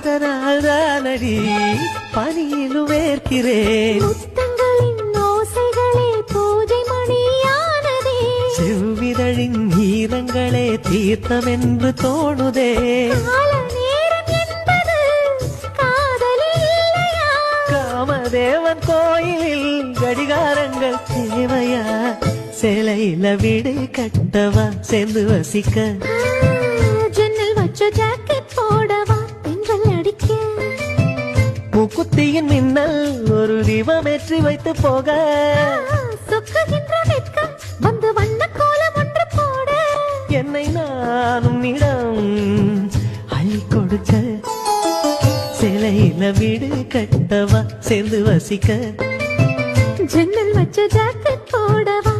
அதனால்தானடி பனியிலும் வேர்க்கிறேன். முத்தங்களின் ஓசைகளே பூஜை மணியானதே. செவ்விதழின் ஈரங்களே தீர்த்தமென்று தோணுதே. கால நேரம் என்பது காதலில் இல்லையா? காமதேவன் கோயிலில் கடிகாரங்கள் தேவையா? சேலையில வீடு கட்டவா சேர்ந்து வசிக்க? ஜன்னல் வச்ச ஜாக்கெட் போடவா தென்றல் அடிக்க? மூக்குத்தியின் மின்னல் ஒரு தீபமேற்றி வைத்து போக. சொக்குகின்ற வெட்கம் வந்து வண்ண கோலம் ஒன்று போட. என்னை நான் உன்னிடம் அள்ளி கொடுக்க. சேலையில வீடு கட்டவா சேர்ந்து வசிக்க? ஜன்னல் வச்ச ஜாக்கெட் போடவா